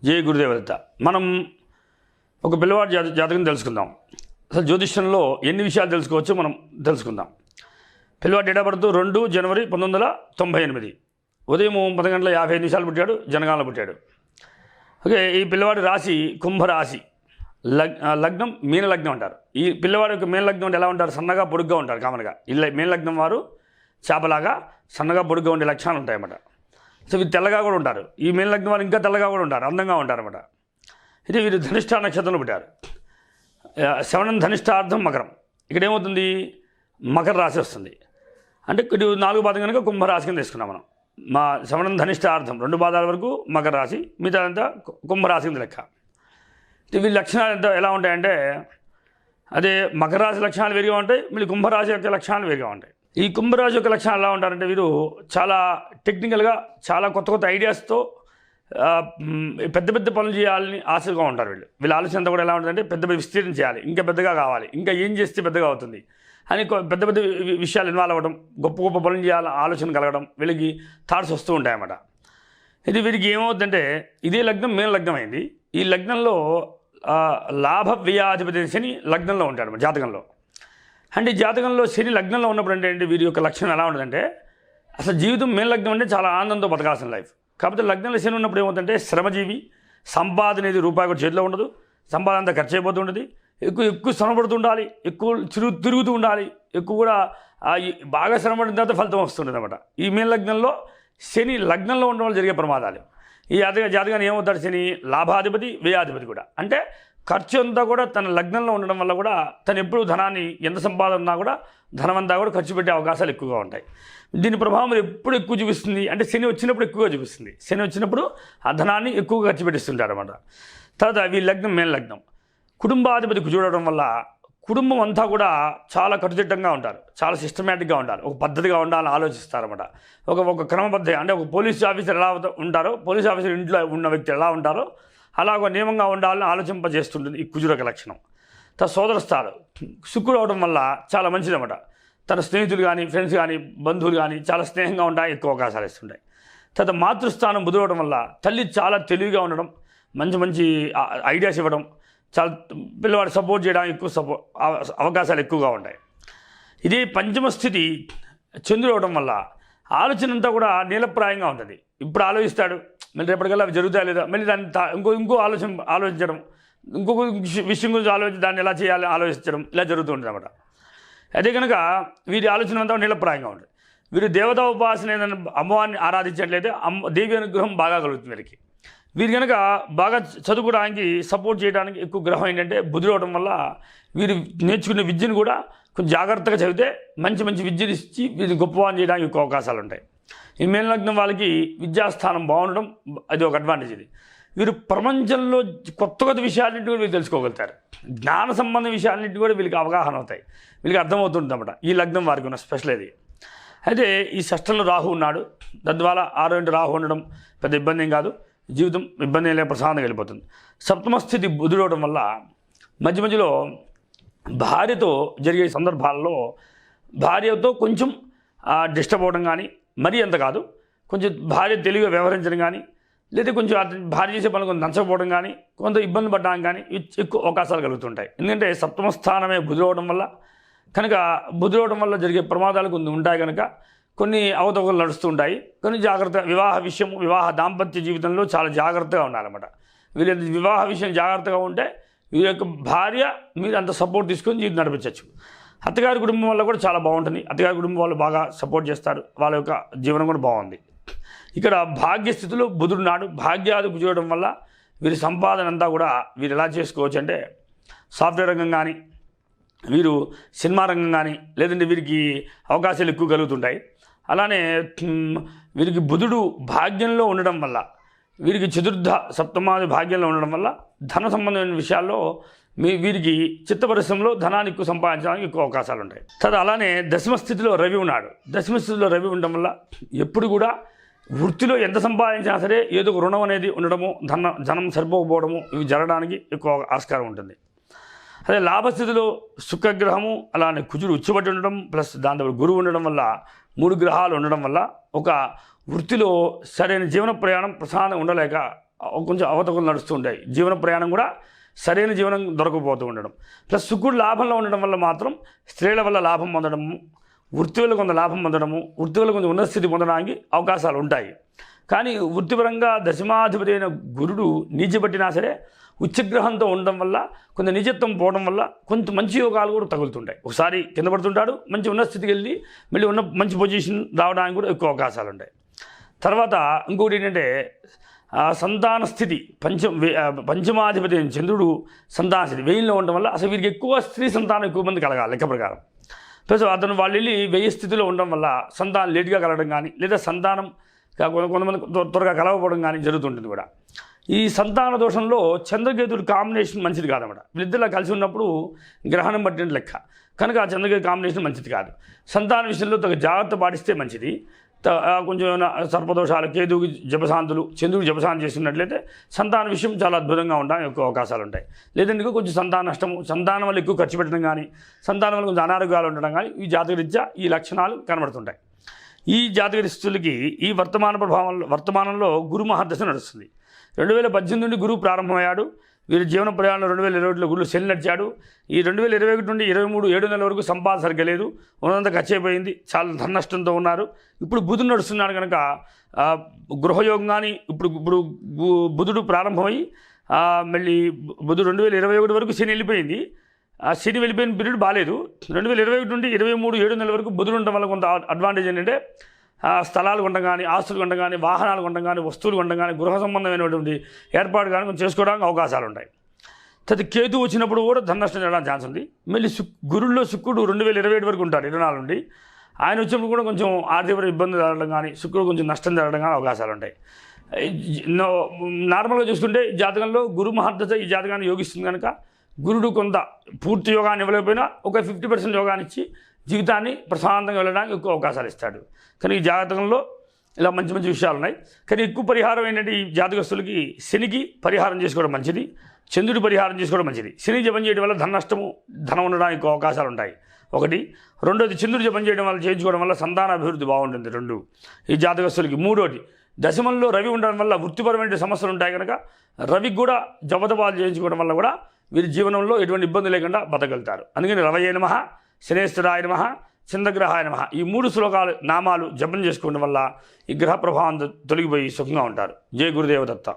జయ గురుదేవదత్త. మనం ఒక పిల్లవాడి జాతకం తెలుసుకుందాం. అసలు జ్యోతిష్యంలో ఎన్ని విషయాలు తెలుసుకోవచ్చో మనం తెలుసుకుందాం. పిల్లవాడి డేట్ ఆఫ్ బర్త్ 2 జనవరి 1998, ఉదయం 10 గంటల 55 నిమిషాలు పుట్టాడు, జనగాంలో పుట్టాడు. ఓకే, ఈ పిల్లవాడి రాశి కుంభరాశి, లగ్నం మీన లగ్నం అంటారు. ఈ పిల్లవాడి యొక్క మీన లగ్నం అంటే ఎలా ఉంటారు? సన్నగా పొడుగ్గా ఉంటారు. కామన్గా మీన లగ్నం వారు చేపలాగా సన్నగా పొడుగ్గా ఉండే లక్షణాలు ఉంటాయన్నమాట. సో వీరు తెల్లగా కూడా ఉంటారు. ఈ మీన లగ్నం వారు ఇంకా తెల్లగా కూడా ఉంటారు, అందంగా ఉంటారు అన్నమాట. ఇది వీరు ధనిష్ఠ నక్షత్రంలో పుట్టారు. శ్రవణం ధనిష్టార్థం మకరం. ఇక్కడ ఏమవుతుంది? మకర రాశి వస్తుంది. అంటే ఇటు 4 పాదం కనుక కుంభరాశి కింద తీసుకున్నాం మనం. మా శ్రవణం ధనిష్టార్థం 2 పాదాల వరకు మకర రాశి, మిగతా అంతా కుంభరాశి కింద లెక్క. వీళ్ళ లక్షణాలు ఎంత ఎలా ఉంటాయంటే, అదే మకర రాశి లక్షణాలు వేరుగా ఉంటాయి, మళ్ళీ కుంభరాశి యొక్క లక్షణాలు వేరుగా ఉంటాయి. ఈ కుంభరాశి యొక్క లక్షణాలు ఎలా ఉంటారంటే, వీరు చాలా టెక్నికల్గా చాలా కొత్త ఐడియాస్తో పెద్ద పెద్ద పనులు చేయాలని ఆశగా ఉంటారు. వీళ్ళ ఆలోచన అంతా కూడా ఎలా ఉంటుందంటే, పెద్ద విస్తీర్ణం చేయాలి, ఇంకా పెద్దగా కావాలి, ఇంకా ఏం చేస్తే పెద్దగా అవుతుంది అని పెద్ద పెద్ద విషయాలు ఇన్వాల్వ్ అవ్వడం, గొప్ప గొప్ప పనులు చేయాలని ఆలోచన కలగడం, వీళ్ళకి థాట్స్ వస్తూ ఉంటాయన్నమాట. ఇది వీరికి ఏమవుతుందంటే, ఇదే లగ్నం మేన లగ్నం అయింది. ఈ లగ్నంలో లాభ వ్యయాధిపతి శని లగ్నంలో ఉంటాడు జాతకంలో. అంటే ఈ జాతకంలో శని లగ్నంలో ఉన్నప్పుడు అంటే వీరి యొక్క లక్షణం ఎలా ఉంటుందంటే, అసలు జీవితం మేన లగ్నం అంటే చాలా ఆనందంతో బతకాల్సిన లైఫ్. కాకపోతే లగ్నంలో శని ఉన్నప్పుడు ఏమవుతుందంటే, శ్రమజీవి, సంపాదన అనేది రూపాయి కూడా చేతిలో ఉండదు, సంపాదన అంతా ఖర్చు అయిపోతూ ఉంటుంది, ఎక్కువ శ్రమపడుతూ ఉండాలి, ఎక్కువ తిరుగుతూ ఉండాలి, ఎక్కువ కూడా బాగా శ్రమపడిన తర్వాత ఫలితం వస్తుంటుంది అన్నమాట. ఈ మీన లగ్నంలో శని లగ్నంలో ఉండడం వల్ల జరిగే ప్రమాదాలు. ఈ జాతకాన్ని ఏమవుతాడు? శని లాభాధిపతి, వ్యయాధిపతి కూడా. అంటే ఖర్చు అంతా కూడా తన లగ్నంలో ఉండడం వల్ల కూడా తను ఎప్పుడు ధనాన్ని ఎంత సంపాదన ఉన్నా కూడా ధనమంతా కూడా ఖర్చు పెట్టే అవకాశాలు ఎక్కువగా ఉంటాయి. దీని ప్రభావం ఎప్పుడు ఎక్కువ చూపిస్తుంది అంటే, శని వచ్చినప్పుడు ఎక్కువగా చూపిస్తుంది. శని వచ్చినప్పుడు ఆ ధనాన్ని ఎక్కువగా ఖర్చు పెట్టిస్తుంటారు అన్నమాట. తర్వాత ఈ లగ్నం మేన లగ్నం, కుటుంబాధిపతి చూడడం వల్ల కుటుంబం అంతా కూడా చాలా కట్టుదిట్టంగా ఉంటారు, చాలా సిస్టమేటిక్గా ఉంటారు, ఒక పద్ధతిగా ఉండాలని ఆలోచిస్తారన్నమాట. ఒక క్రమబద్ధ అంటే ఒక పోలీస్ ఆఫీసర్ ఎలా ఉంటారో, పోలీస్ ఆఫీసర్ ఇంట్లో ఉన్న వ్యక్తి ఎలా ఉంటారో అలా ఒక నియమంగా ఉండాలని ఆలోచింపజేస్తుంటుంది ఈ కుజుడు యొక్క లక్షణం. తన సోదరస్థాలు శుక్రుడు అవడం వల్ల చాలా మంచిదన్నమాట. తన స్నేహితులు కానీ, ఫ్రెండ్స్ కానీ, బంధువులు కానీ చాలా స్నేహంగా ఉంటాయి, ఎక్కువ అవకాశాలు ఇస్తుంటాయి. తర్వాత మాతృస్థానం బుధుడు అవడం వల్ల తల్లి చాలా తెలివిగా ఉండడం, మంచి ఐడియాస్ ఇవ్వడం, చాలా పిల్లవాడు సపోర్ట్ చేయడానికి ఎక్కువ అవకాశాలు ఎక్కువగా ఉంటాయి. ఇది పంచమ స్థితి చంద్రుడు అవడం వల్ల ఆలోచన అంతా కూడా నీలప్రాయంగా ఉంటుంది. ఇప్పుడు ఆలోచిస్తాడు, మళ్ళీ రేపటికల్లా అవి జరుగుతాయి లేదా, మళ్ళీ దాన్ని ఇంకో ఆలోచించడం, ఇంకొక విషయం గురించి ఆలోచించి దాన్ని ఎలా చేయాలి ఆలోచించడం, ఇలా జరుగుతూ ఉంటుంది అన్నమాట. అదే కనుక వీరి ఆలోచన అంతా నీలప్రాయంగా ఉంటుంది. వీరు దేవతా ఉపాసన ఏదైనా అమ్మవారిని ఆరాధించినట్లయితే దేవి అనుగ్రహం బాగా కలుగుతుంది వీరికి. వీరు కనుక బాగా చదువుకోవడానికి సపోర్ట్ చేయడానికి ఎక్కువ గ్రహం ఏంటంటే బుధుడు అవడం వల్ల వీరు నేర్చుకునే విద్యను కూడా కొంచెం జాగ్రత్తగా చదివితే మంచి విద్యను ఇచ్చి వీరిని గొప్పవాన్ని చేయడానికి ఎక్కువ అవకాశాలు ఉంటాయి. ఈ మేన లగ్నం వాళ్ళకి విద్యాస్థానం బాగుండడం అది ఒక అడ్వాంటేజ్. ఇది వీరు ప్రపంచంలో కొత్త విషయాలన్నింటి కూడా వీరు తెలుసుకోగలుగుతారు. జ్ఞాన సంబంధ విషయాలన్నింటి కూడా వీళ్ళకి అవగాహన అవుతాయి, వీళ్ళకి అర్థమవుతుంది అన్నమాట. ఈ లగ్నం వారికి ఉన్న స్పెషల్ ఇది. అయితే ఈ షష్ఠంలో రాహు ఉన్నాడు, తద్వారా 6 ఇంటి రాహు ఉండడం పెద్ద ఇబ్బంది ఏం కాదు, జీవితం ఇబ్బంది ఏం లేక ప్రశాంతంగా వెళ్ళిపోతుంది. సప్తమ స్థితి బుధుడు అవడం వల్ల మధ్యలో భార్యతో జరిగే సందర్భాల్లో భార్యతో కొంచెం డిస్టర్బ్ అవ్వడం కానీ, మరీ అంత కాదు, కొంచెం భార్య తెలివిగా వ్యవహరించడం కానీ, లేదా కొంచెం భార్య చేసే పనులు కొంచెం నచ్చకపోవడం కానీ, కొంత ఇబ్బంది పడడానికి కానీ ఎక్కువ అవకాశాలు కలుగుతుంటాయి. ఎందుకంటే సప్తమ స్థానమే బుధుడు అవడం వల్ల, కనుక బుధుడు అవడం వల్ల జరిగే ప్రమాదాలు కొన్ని ఉంటాయి. కనుక కొన్ని అవతవకలు నడుస్తూ ఉంటాయి. కొన్ని జాగ్రత్త వివాహ దాంపత్య జీవితంలో చాలా జాగ్రత్తగా ఉండాలన్నమాట. వీళ్ళ వివాహ విషయం జాగ్రత్తగా ఉంటే వీరి యొక్క భార్య మీరు అంత సపోర్ట్ తీసుకొని జీవితం నడిపించవచ్చు. అత్తగారి కుటుంబం వల్ల కూడా చాలా బాగుంటుంది. అత్తగారి కుటుంబం వాళ్ళు బాగా సపోర్ట్ చేస్తారు, వాళ్ళ యొక్క జీవనం కూడా బాగుంది. ఇక్కడ భాగ్యస్థితిలో బుధుడు నాడు భాగ్యాది కుజడం వల్ల వీరి సంపాదన అంతా కూడా వీరు ఎలా చేసుకోవచ్చు అంటే, సాఫ్ట్వేర్ రంగం కానీ, వీరు సినిమా రంగం కానీ, లేదంటే వీరికి అవకాశాలు ఎక్కువ కలుగుతుంటాయి. అలానే వీరికి బుధుడు భాగ్యంలో ఉండడం వల్ల, వీరికి చతుర్థ సప్తమాది భాగ్యంలో ఉండడం వల్ల ధన సంబంధమైన విషయాల్లో వీరికి చిత్త పరిశ్రమలో ధనాన్ని ఎక్కువ సంపాదించడానికి ఎక్కువ అవకాశాలు ఉంటాయి. తర్వాత అలానే దశమ స్థితిలో రవి ఉన్నాడు. దశమ స్థితిలో రవి ఉండడం వల్ల ఎప్పుడు కూడా వృత్తిలో ఎంత సంపాదించినా సరే ఏదో ఒక రుణం అనేది ఉండడము, ధనం సరిపోకపోవడము, ఇవి జరగడానికి ఎక్కువ ఆస్కారం ఉంటుంది. అదే లాభస్థితిలో శుక్రగ్రహము, అలానే కుజుడు ఉచ్చబట్టి ఉండడం, ప్లస్ దాంతో గురువు ఉండడం వల్ల 3 గ్రహాలు ఉండడం వల్ల ఒక వృత్తిలో సరైన జీవన ప్రయాణం ప్రశాంతంగా ఉండలేక కొంచెం అవతకులు నడుస్తూ ఉంటాయి. జీవన ప్రయాణం కూడా సరైన జీవనం దొరకకపోతూ ఉండడం. ప్లస్ శుక్రుడు లాభంలో ఉండడం వల్ల మాత్రం స్త్రీల వల్ల లాభం పొందడము, వృత్తి వల్ల కొంత లాభం పొందడము, వృత్తి వల్ల కొంచెం ఉన్నత స్థితి పొందడానికి అవకాశాలు ఉంటాయి. కానీ వృత్తిపరంగా దశమాధిపతి అయిన గురుడు నీచబట్టినా సరే ఉచ్చగ్రహంతో ఉండడం వల్ల కొంత నిజత్వం పోవడం వల్ల కొంత మంచి యోగాలు కూడా తగులుతుంటాయి. ఒకసారి కింద పడుతుంటాడు, మంచి ఉన్నత స్థితికి వెళ్ళి మళ్ళీ ఉన్న మంచి పొజిషన్ రావడానికి కూడా ఎక్కువ అవకాశాలు ఉంటాయి. తర్వాత ఇంకొకటి ఏంటంటే సంతాన స్థితి పంచమాధిపతి అయిన చంద్రుడు సంతాన స్థితి వెయ్యిలో ఉండడం వల్ల అసలు వీరికి ఎక్కువ స్త్రీ సంతానం ఎక్కువ మంది కలగాలి లెక్క ప్రకారం. ప్లస్ అతను వాళ్ళు వెళ్ళి వెయ్యి స్థితిలో ఉండడం వల్ల సంతానం లేటుగా కలగడం కానీ లేదా సంతానం కొంతమంది త్వరగా కలవకపోవడం కానీ జరుగుతుంటుంది కూడా. ఈ సంతాన దోషంలో చంద్రకేతుడు కాంబినేషన్ మంచిది కాదన్నమాట. వీళ్ళిద్దరిలో కలిసి ఉన్నప్పుడు గ్రహణం పట్టినట్టు లెక్క. కనుక ఆ చంద్రకేతు కాంబినేషన్ మంచిది కాదు. సంతాన విషయంలో తగ్గ జాగ్రత్త పాటిస్తే మంచిది. కొంచెం సర్పదోషాలు, కేతువుకి జపశాంతులు, చంద్రుడికి జపశాంతి చేస్తున్నట్లయితే సంతాన విషయం చాలా అద్భుతంగా ఉండడానికి ఎక్కువ అవకాశాలు ఉంటాయి. లేదంటే కొంచెం సంతాన నష్టము, సంతానం వల్ల ఎక్కువ ఖర్చు పెట్టడం కానీ, సంతానం వల్ల కొంచెం అనారోగ్యాలు ఉండడం కానీ ఈ జాతకరీత్యా ఈ లక్షణాలు కనబడుతుంటాయి. ఈ జాతకరిస్తులకి ఈ వర్తమానంలో గురు మహాదశ నడుస్తుంది. 2018 నుండి గురువు ప్రారంభమయ్యాడు. వీరి జీవన ప్రయాణంలో 2021లో గురువు శని నడిచాడు. ఈ 2021 నుండి 23 7 నెలల వరకు సంపాదన సరిగ్గా లేదు, ఉన్నంత ఖర్చు అయిపోయింది, చాలా ధన నష్టంతో ఉన్నారు. ఇప్పుడు బుధుడు నడుస్తున్నాడు కనుక గృహయోగం కానీ ఇప్పుడు బుధుడు ప్రారంభమై మళ్ళీ బుధుడు 2021 వరకు శని వెళ్ళిపోయింది. ఆ శని వెళ్ళిపోయిన పీరియడ్ బాగాలేదు. 2021 నుండి 23 7 నెలల వరకు బుధుడు ఉండడం వల్ల కొంత అడ్వాంటేజ్ ఏంటంటే స్థలాలు కొనడం కానీ, ఆస్తులు కొనడం కానీ, వాహనాలు కొనడం కానీ, వస్తువులు కొనడం కానీ, గృహ సంబంధమైనటువంటి ఏర్పాటు కానీ కొంచెం చేసుకోవడానికి అవకాశాలు ఉంటాయి. తర్వాత కేతు వచ్చినప్పుడు కూడా ధన నష్టం జరగడానికి ఛాన్స్ ఉంది. మళ్ళీ గురుల్లో శుక్రుడు 2027 వరకు ఉంటాడు, 24 నుండి. ఆయన వచ్చినప్పుడు కూడా కొంచెం ఆర్థిక ఇబ్బంది జరగడం కానీ, శుక్రుడు కొంచెం నష్టం జరగడం కానీ అవకాశాలు ఉంటాయి. నార్మల్గా చూసుకుంటే జాతకంలో గురు మహర్దశ ఈ జాతకాన్ని యోగిస్తుంది కనుక గురుడు కొంత పూర్తి యోగాన్ని ఇవ్వలేకపోయినా ఒక 50% యోగాన్ని ఇచ్చి జీవితాన్ని ప్రశాంతంగా వెళ్ళడానికి ఎక్కువ అవకాశాలు ఇస్తాడు. కానీ ఈ జాతకంలో ఇలా మంచి మంచి విషయాలు ఉన్నాయి. కానీ ఎక్కువ పరిహారం ఏంటంటే ఈ జాతకస్తులకి శనికి పరిహారం చేసుకోవడం మంచిది, చంద్రుడి పరిహారం చేసుకోవడం మంచిది. శని జపం చేయడం వల్ల ధన నష్టము, ధనం ఉండడానికి ఎక్కువ అవకాశాలు ఉంటాయి ఒకటి. రెండోది చంద్రుడి జపం చేయడం వల్ల చేయించుకోవడం వల్ల సంతాన అభివృద్ధి బాగుంటుంది 2 ఈ జాతకస్తులకి. మూడోది దశమంలో రవి ఉండడం వల్ల వృత్తిపరమైన సమస్యలు ఉంటాయి కనుక రవికి కూడా జపతపాలు చేయించుకోవడం వల్ల కూడా వీరి జీవనంలో ఎటువంటి ఇబ్బంది లేకుండా బతకగలుగుతారు. అందుకని రవయే నమః, శనేశ్వరాయ నమః, చంద్రగ్రహాయ నమః ఈ 3 శ్లోకాలు నామాలు జపం చేసుకోవడం వల్ల ఈ గ్రహ ప్రభావం తొలగిపోయి సుఖంగా ఉంటారు. జయ గురుదేవదత్త.